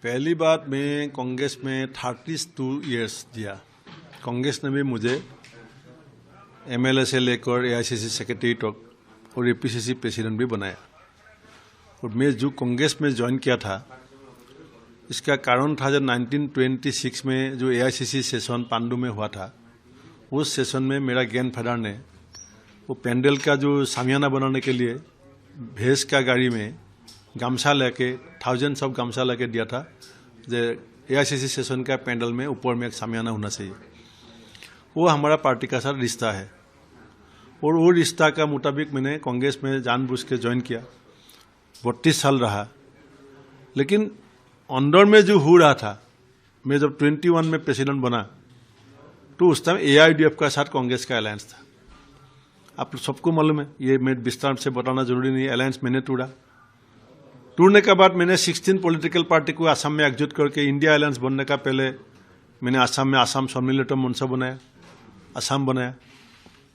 पहली बात मैं कांग्रेस में 32 इयर्स दिया। कांग्रेस ने भी मुझे एमएलए से लेकर एआईसीसी सेक्रेटरी तक और एपीसीसी प्रेसिडेंट भी बनाया। और मैं जो कांग्रेस में ज्वाइन किया था, इसका कारण था जब 1926 में जो एआईसीसी सेशन पांडु में हुआ था, उस सेशन में मेरा ग्रैंडफादर ने वो पेंडल का जो सामियाना बनाने के लिए भैंस का गाड़ी में गमछा लेके थाउजेंड्स ऑफ गमछा लेके दिया था। जो एआईसीसी सेशन का पेंडल में ऊपर में एक सामियाना होना चाहिए। वो हमारा पार्टी का साथ रिश्ता है और वो रिश्ता का मुताबिक मैंने कांग्रेस में जानबूझ के ज्वाइन किया। 32 साल रहा, लेकिन अंदर में जो हो रहा था, मैं जब 21 में प्रेसिडेंट बना तो उस टाइम एआईडीएफ का साथ कांग्रेस का अलायंस था। आप सबको मालूम है, ये मैं विस्तार से बताना जरूरी नहीं है। अलायंस मैंने तोड़ने के बाद मैंने 16 पॉलिटिकल पार्टी को असम में एकजुट करके इंडिया अलायंस बनने का पहले मैंने असम में असम सम्मिलित मंच बनाया, असम बनाया,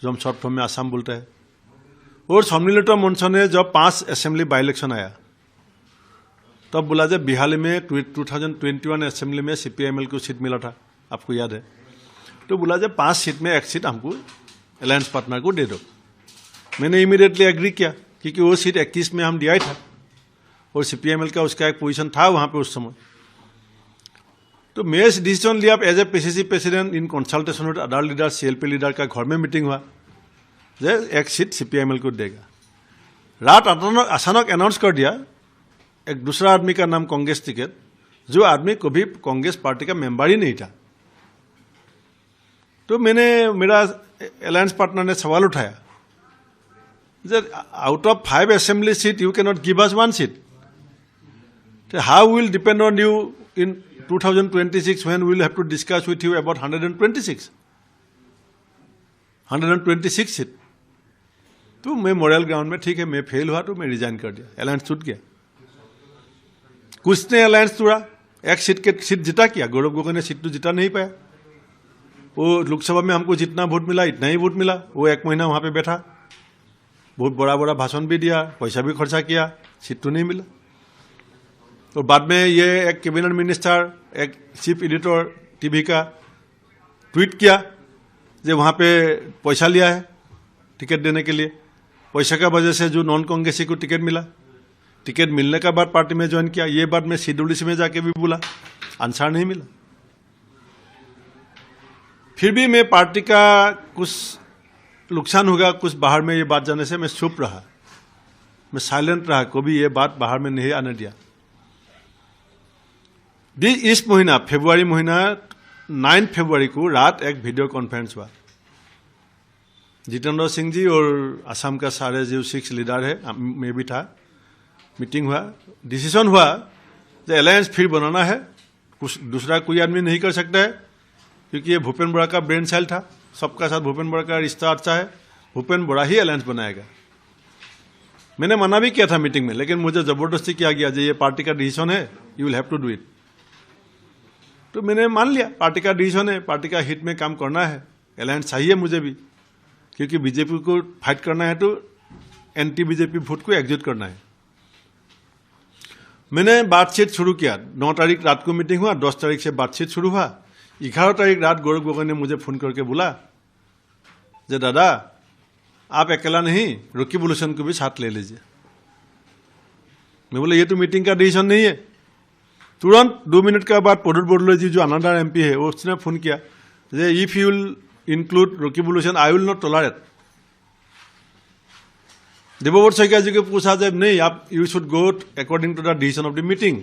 जो हम शॉर्ट फॉर्म में असम बोलते हैं। और सम्मिलित मंच ने जब 5 असेंबली बाई इलेक्शन आया, तब बोला जब बिहार में 2021 असेंबली में सीपीआईएमएल को सीट मिला था, आपको याद है। तो बोला जब 5 सीट में 1 सीट हमको अलायंस पार्टनर को दे दो। मैंने इमीडिएटली एग्री किया, क्योंकि वो सीट 21 में हम दिया ही था और सीपीएमएल का उसका एक पोजीशन था वहां पे उस समय। तो मैं इस डिसीजन लिया as a PCC president in consultation with other leader, CLP leader का घर में मीटिंग हुआ, जे 1 सीट सीपीएमएल को देगा। रात अचानक अनाउंस कर दिया एक दूसरा आदमी का नाम कांग्रेस टिकट, जो आदमी कभी कांग्रेस पार्टी का मेंबर ही नहीं था। तो मेरा अलायंस पार्टनर ने सवाल उठाया, out of 5 assembly seat you can not give us 1 seat. How will depend on you in 2026 when we will have to discuss with you about 126 seat. तो मैं मोरल ग्राउंड में ठीक है, मैं फेल हुआ तो मैं रिजाइन कर दिया, अलायंस छूट गया। कुछ ने अलायंस तोड़ा, 1 सीट जिता किया। गौरव गोगोई ने सीट तो जिता नहीं पाया। वो लोकसभा में हमको जितना वोट मिला इतना ही वोट मिला। वो 1 महीना वहां पे बैठा, बहुत बड़ा भाषण भी दिया, पैसा भी खर्चा किया, सीट तो नहीं मिला। और बाद में ये एक कैबिनेट मिनिस्टर, एक चीफ एडिटर टीवी का ट्वीट किया जो वहाँ पे पैसा लिया है टिकट देने के लिए। पैसा का वजह से जो नॉन कांग्रेसी को टिकट मिला, टिकट मिलने के बाद पार्टी में ज्वाइन किया। ये बात मैं सीडब्ल्यूसी में जाके भी बोला, आंसर नहीं मिला। फिर भी मैं पार्टी का कुछ नुकसान होगा कुछ बाहर में ये बात जाने से मैं चुप रहा, मैं साइलेंट रहा, कभी ये बात बाहर में नहीं आने दिया। इस महीना फरवरी महीना 9 फरवरी को रात एक वीडियो कॉन्फ्रेंस हुआ। जितेंद्र सिंह जी और असम का सारे जो 6 लीडर है, मैं भी था, मीटिंग हुआ, डिसीजन हुआ कि अलायंस फिर बनाना है। कुछ दूसरा कोई आदमी नहीं कर सकता है, क्योंकि ये भूपेन बोरा का ब्रेन सेल था। सबका साथ भूपेन बोरा का रिश्ता अच्छा है, भूपेन बोरा ही अलायंस बनाएगा। मैंने मना भी किया था मीटिंग में, लेकिन मुझे जबरदस्ती किया गया जो ये पार्टी का डिसीजन है, you will have to do it. तो मैंने मान लिया, पार्टी का डिसीजन है, पार्टी का हित में काम करना है, अलायंस चाहिए मुझे भी, क्योंकि बीजेपी को फाइट करना है तो एंटी बीजेपी वोट को एग्जिट करना है। मैंने बातचीत शुरू किया। 9 तारीख रात को मीटिंग हुआ, 10 तारीख से बातचीत शुरू हुआ। 11 तारीख रात गौरव गोगोई ने मुझे फोन करके बोला जे दादा आप अकेला नहीं, रॉकी बुलोशन को भी साथ ले लीजिए। मैं बोला ये तो मीटिंग का डिसीजन नहीं है। तुरंत 2 मिनट के बाद प्रदुल बड़ोले जी जो अनदर एमपी है, उसने फोन किया जे if you will include Rakibul Hussain I will not tolerate. Debabrata Saikia ji को पूछा जब नहीं, आप you should go according to the decision of the meeting.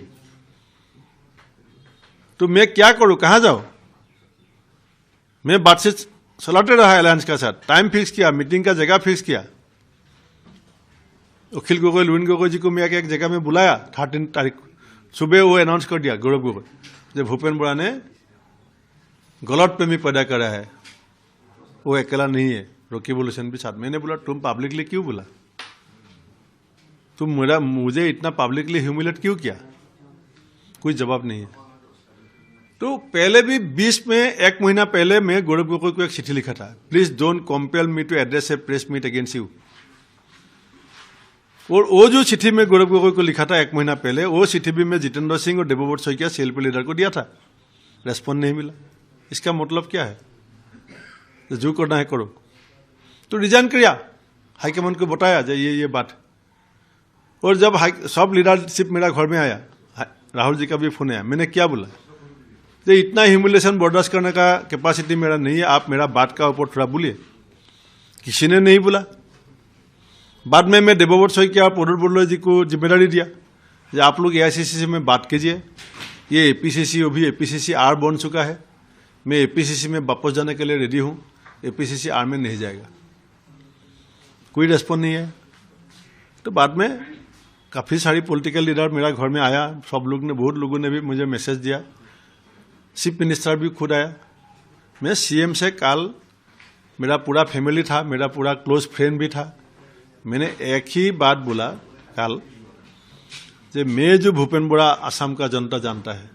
तो मैं क्या करूं, कहां जाऊं? मैं बातचीत चलाते रहा अलायंस का साथ, टाइम फिक्स किया, मीटिंग का जगह फिक्स किया। अखिल गोगोई, लुइन गोगोई जी को मैं एक जगह में बुलाया। 13 तारीख सुबह वो अनाउंस कर दिया गौरव गोगोई, जब भूपेन बोरा ने गलत प्रेमी पैदा करा है, वो अकेला नहीं है, रॉकी बुलोशन भी साथ। मैंने बोला तुम पब्लिकली क्यों बोला, तुम मुझे इतना पब्लिकली ह्यूमिलेट क्यों किया? कोई जवाब नहीं है। तो पहले भी 20 में 1 महीना पहले मैं गौरव गोगोई को एक चिट्ठी लिखा था, please don't compel me to address a press meet against you. और वो जो चिट्ठी में गौरव गोगोई को लिखा था 1 महीना पहले, वो चिट्ठी भी मैं जितेंद्र सिंह और देवव्रत शइकिया CLP लीडर को दिया था, रेस्पॉन्ड नहीं मिला। इसका मतलब क्या है? जो करना है करो। तो रिजाइन किया, हाईकमान को बताया जो ये बात। और जब सब लीडरशिप मेरा घर में आया, राहुल जी का भी फोन आया, मैंने क्या बोला, जो इतना ह्यूमिलेशन बर्दाश्त करने का कैपेसिटी मेरा नहीं है, आप मेरा बात का ऊपर थोड़ा बोलिए। किसी ने नहीं बोला। बाद में मैं देवव्रत शइकिया और प्रदुल बड़ोई जी को जिम्मेदारी दिया कि आप लोग AICC में बात कीजिए, ये APCC अभी APCC R बन चुका है, मैं APCC में वापस जाने के लिए रेडी हूँ, APCC R में नहीं जाएगा। कोई रेस्पॉन्ड नहीं है। तो बाद में काफ़ी सारी पॉलिटिकल लीडर मेरा घर में आया, सब लोग ने, बहुत लोगों ने भी मुझे मैसेज दिया, चीफ मिनिस्टर भी खुद आया। मैं CM से कल, मेरा पूरा फैमिली था, मेरा पूरा क्लोज फ्रेंड भी था, मैंने एक ही बात बोला कल, कि मैं जो भूपेन बोरा असम का जनता जानता है,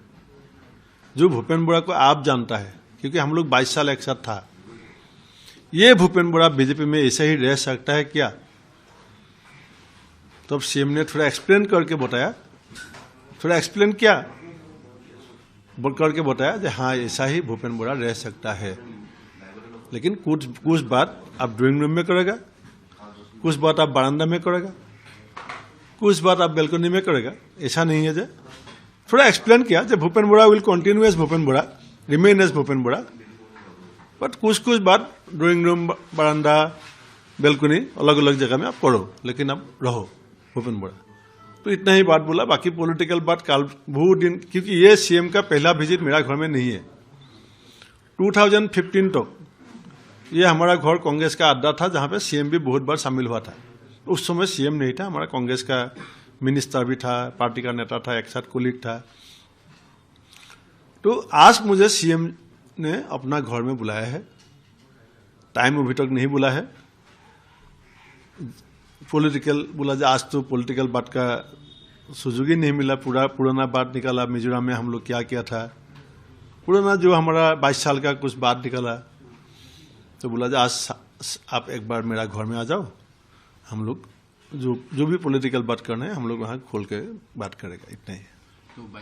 जो भूपेन बोरा को आप जानता है, क्योंकि हम लोग 22 साल एक साथ था, ये भूपेन बोरा बीजेपी में ऐसे ही रह सकता है क्या? तो अब CM ने थोड़ा एक्सप्लेन करके बताया, थोड़ा एक्सप्लेन किया, करके बताया कि हाँ ऐसा ही भूपेन बोरा रह सकता है, लेकिन कुछ बात आप ड्राइंग रूम में करेगा, कुछ बात आप बरामदा में करेगा, कुछ बात आप बैल्कनी में करेगा। ऐसा नहीं है। जो थोड़ा एक्सप्लेन किया कि Bhupen Bora will continue as Bhupen Bora, remain as Bhupen Bora, but कुछ बात ड्राइंग रूम, बरामदा, बैल्कनी अलग अलग जगह में आप करो, लेकिन आप रहो भूपेन बोरा। तो इतना ही बात बोला। बाकी पॉलिटिकल बात कल बहुत दिन, क्योंकि ये CM का पहला विजिट मेरा घर में नहीं है। 2015 तक ये हमारा घर कांग्रेस का अड्डा था, जहाँ पे CM भी बहुत बार शामिल हुआ था। उस समय CM नहीं था, हमारा कांग्रेस का मिनिस्टर भी था, पार्टी का नेता था, एक साथ कोलीग था। तो आज मुझे CM ने अपना घर में बुलाया है, टाइम अभी तक नहीं बुला है। पॉलिटिकल बोला जो आज तो पॉलिटिकल बात का सुजोग ही नहीं मिला, पूरा पुराना बात निकाला, मिजोरम में हम लोग क्या किया था, पुराना जो हमारा 22 साल का कुछ बात निकाला। तो बोला जो आज आप एक बार मेरा घर में आ जाओ, हम लोग जो भी पॉलिटिकल बात करना है हम लोग वहाँ खोल के बात करेगा, इतना ही।